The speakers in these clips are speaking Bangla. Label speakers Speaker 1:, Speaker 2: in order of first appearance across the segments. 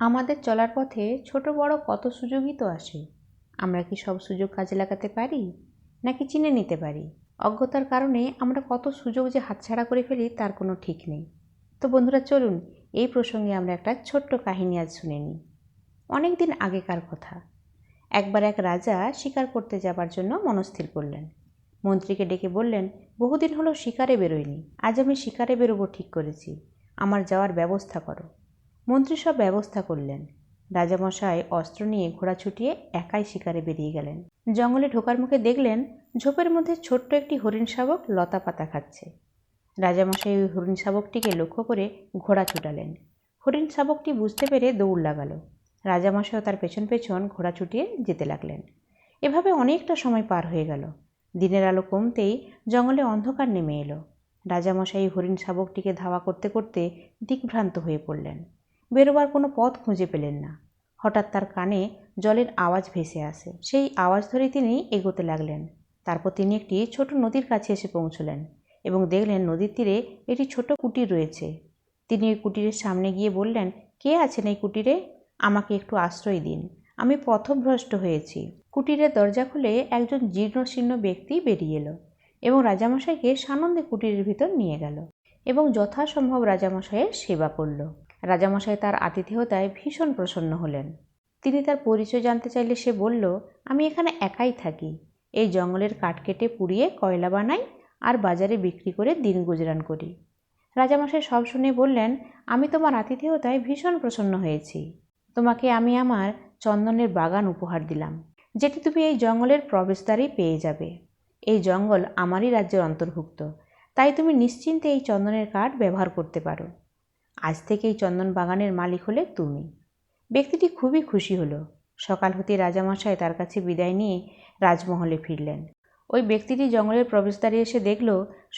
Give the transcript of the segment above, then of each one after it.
Speaker 1: আমাদের চলার পথে ছোট বড় কত সুযোগই তো আসে। আমরা কি সব সুযোগ কাজে লাগাতে পারি, নাকি চিনে নিতে পারি? অজ্ঞতার কারণে আমরা কত সুযোগ যে হাতছাড়া করে ফেলি তার কোনো ঠিক নেই। তো বন্ধুরা, চলুন এই প্রসঙ্গে আমরা একটা ছোট্ট কাহিনী আজ শুনে নিই। অনেক দিন আগেকার কথা। একবার এক রাজা শিকার করতে যাবার জন্য মনস্থির করলেন। মন্ত্রীকে ডেকে বললেন, বহুদিন হলো শিকারে বেরোয়নি, আজ আমি শিকারে বেরোবো ঠিক করেছি, আমার যাওয়ার ব্যবস্থা করো। মন্ত্রী সব ব্যবস্থা করলেন। রাজামশাই অস্ত্র নিয়ে ঘোড়া ছুটিয়ে একাই শিকারে বেরিয়ে গেলেন। জঙ্গলে ঢোকার মুখে দেখলেন ঝোপের মধ্যে ছোট্ট একটি হরিণ শাবক লতা পাতা খাচ্ছে। রাজামশাই ওই হরিণ শাবকটিকে লক্ষ্য করে ঘোড়া ছুটালেন। হরিণ শাবকটি বুঝতে পেরে দৌড় লাগালো। রাজামশাইও তার পেছন পেছন ঘোড়া ছুটিয়ে যেতে লাগলেন। এভাবে অনেকটা সময় পার হয়ে গেল। দিনের আলো কমতেই জঙ্গলে অন্ধকার নেমে এলো। রাজামশাই হরিণ শাবকটিকে ধাওয়া করতে করতে দিকভ্রান্ত হয়ে পড়লেন। বেরোবার কোনো পথ খুঁজে পেলেন না। হঠাৎ তার কানে জলের আওয়াজ ভেসে আসে। সেই আওয়াজ ধরে তিনি এগোতে লাগলেন। তারপর তিনি একটি ছোট নদীর কাছে এসে পৌঁছলেন এবং দেখলেন নদীর তীরে একটি ছোট কুটির রয়েছে। তিনি ওই কুটিরের সামনে গিয়ে বললেন, কে আছেন এই কুটিরে? আমাকে একটু আশ্রয় দিন, আমি পথভ্রষ্ট হয়েছি। কুটিরের দরজা খুলে একজন জীর্ণশীর্ণ ব্যক্তি বেরিয়ে এলো এবং রাজামশাইকে সানন্দে কুটিরের ভিতর নিয়ে গেল এবং যথাসম্ভব রাজামশাইয়ের সেবা করল। রাজামশাই তার আতিথেয়তায় ভীষণ প্রসন্ন হলেন। তিনি তার পরিচয় জানতে চাইলে সে বলল, আমি এখানে একাই থাকি, এই জঙ্গলের কাঠ কেটে পুড়িয়ে কয়লা বানাই আর বাজারে বিক্রি করে দিন গুজরান করি। রাজামশাই সব শুনে বললেন, আমি তোমার আতিথেয়তায় ভীষণ প্রসন্ন হয়েছি। তোমাকে আমি আমার চন্দনের বাগান উপহার দিলাম, যেটি তুমি এই জঙ্গলের প্রবেশদ্বারেই পেয়ে যাবে। এই জঙ্গল আমারই রাজ্যের অন্তর্ভুক্ত, তাই তুমি নিশ্চিন্তে এই চন্দনের কাঠ ব্যবহার করতে পারো। আজ থেকে এই চন্দন বাগানের মালিক হলে তুমি। ব্যক্তিটি খুবই খুশি হলো। সকাল হতে রাজামশাই তার কাছে বিদায় নিয়ে রাজমহলে ফিরলেন। ওই ব্যক্তিটি জঙ্গলের প্রবেশদ্বারে এসে দেখল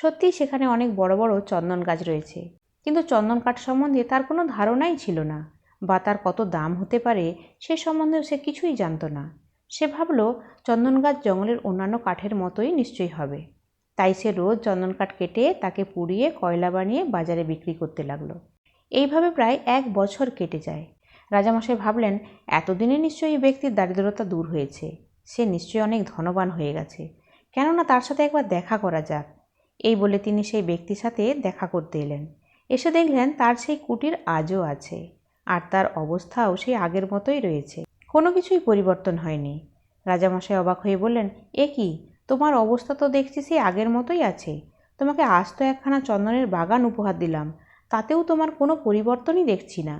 Speaker 1: সত্যিই সেখানে অনেক বড় বড় চন্দন গাছ রয়েছে, কিন্তু চন্দন কাঠ সম্বন্ধে তার কোনো ধারণাই ছিল না, বা তার কত দাম হতে পারে সে সম্বন্ধেও সে কিছুই জানত না। সে ভাবল চন্দন গাছ জঙ্গলের অন্যান্য কাঠের মতোই নিশ্চয়ই হবে। তাই সে রোজ চন্দন কাঠ কেটে তাকে পুড়িয়ে কয়লা বানিয়ে বাজারে বিক্রি করতে লাগলো। এইভাবে প্রায় 1 বছর কেটে যায়। রাজামশাই ভাবলেন, এতদিনে নিশ্চয়ই এই ব্যক্তির দারিদ্রতা দূর হয়েছে, সে নিশ্চয়ই অনেক ধনবান হয়ে গেছে, কেননা তার সাথে একবার দেখা করা যাক। এই বলে তিনি সেই ব্যক্তির সাথে দেখা করতে এলেন। এসে দেখলেন তার সেই কুটির আজও আছে, আর তার অবস্থাও সেই আগের মতোই রয়েছে, কোনো কিছুই পরিবর্তন হয়নি। রাজামশাই অবাক হয়ে বললেন, এ কি, তোমার অবস্থা তো দেখছি সেই আগের মতোই আছে, তোমাকে আজ তো একখানা চন্দনের বাগান উপহার দিলাম, তাতেও তোমার কোনো পরিবর্তনই দেখছি না।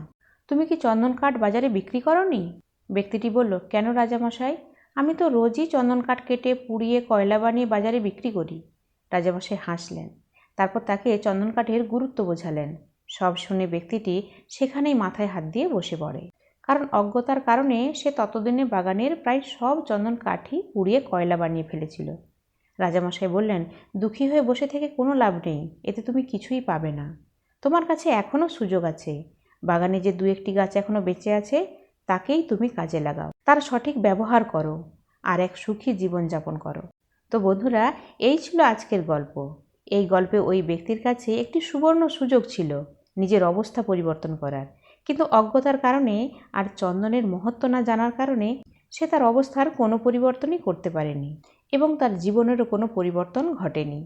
Speaker 1: তুমি কি চন্দন কাঠ বাজারে বিক্রি করনি? ব্যক্তিটি বলল, কেন রাজামশাই, আমি তো রোজই চন্দন কাঠ কেটে পুড়িয়ে কয়লা বানিয়ে বাজারে বিক্রি করি। রাজামশাই হাসলেন। তারপর তাকে চন্দন কাঠের গুরুত্ব বোঝালেন। সব শুনে ব্যক্তিটি সেখানেই মাথায় হাত দিয়ে বসে পড়ে, কারণ অজ্ঞতার কারণে সে ততদিনে বাগানের প্রায় সব চন্দন কাঠই পুড়িয়ে কয়লা বানিয়ে ফেলেছিল। রাজামশাই বললেন, দুঃখী হয়ে বসে থেকে কোনো লাভ নেই, এতে তুমি কিছুই পাবে না। তোমার কাছে এখনও সুযোগ আছে। বাগানে যে 2-1টি গাছ এখনও বেঁচে আছে, তাকেই তুমি কাজে লাগাও, তার সঠিক ব্যবহার করো আর এক সুখী জীবনযাপন করো। তো বন্ধুরা, এই ছিল আজকের গল্প। এই গল্পে ওই ব্যক্তির কাছে একটি সুবর্ণ সুযোগ ছিল নিজের অবস্থা পরিবর্তন করার, কিন্তু অজ্ঞতার কারণে আর চন্দনের মহত্ব না জানার কারণে সে তার অবস্থার কোনো পরিবর্তনই করতে পারেনি এবং তার জীবনেরও কোনো পরিবর্তন ঘটেনি।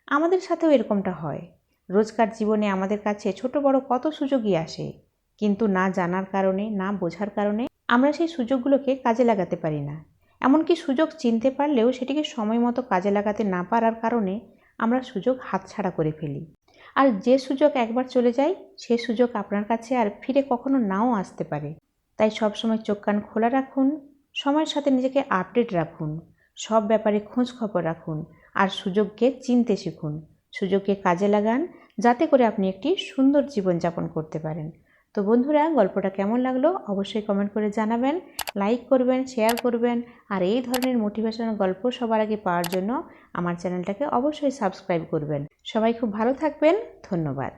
Speaker 1: আমাদের সাথেও এরকমটা হয়। রোজকার জীবনে আমাদের কাছে ছোট বড় কত সুযোগই আসে, কিন্তু না জানার কারণে, না বোঝার কারণে আমরা সেই সুযোগগুলোকে কাজে লাগাতে পারি না। এমনকি সুযোগ চিনতে পারলেও সেটিকে সময় মতো কাজে লাগাতে না পারার কারণে আমরা সুযোগ হাতছাড়া করে ফেলি। আর যে সুযোগ একবার চলে যায়, সে সুযোগ আপনার কাছে আর ফিরে কখনো নাও আসতে পারে। তাই সবসময় চোখ কান খোলা রাখুন, সময়ের সাথে নিজেকে আপডেট রাখুন, সব ব্যাপারে খোঁজ খবর রাখুন আর সুযোগকে চিনতে শিখুন। সুযোগকে কাজে লাগান, যাতে করে আপনি একটি সুন্দর জীবনযাপন করতে পারেন। তো বন্ধুরা, গল্পটা কেমন লাগলো অবশ্যই কমেন্ট করে জানাবেন, লাইক করবেন, শেয়ার করবেন, আর এই ধরনের মোটিভেশনাল গল্প সবার আগে পাওয়ার জন্য আমার চ্যানেলটাকে অবশ্যই সাবস্ক্রাইব করবেন। সবাই খুব ভালো থাকবেন। ধন্যবাদ।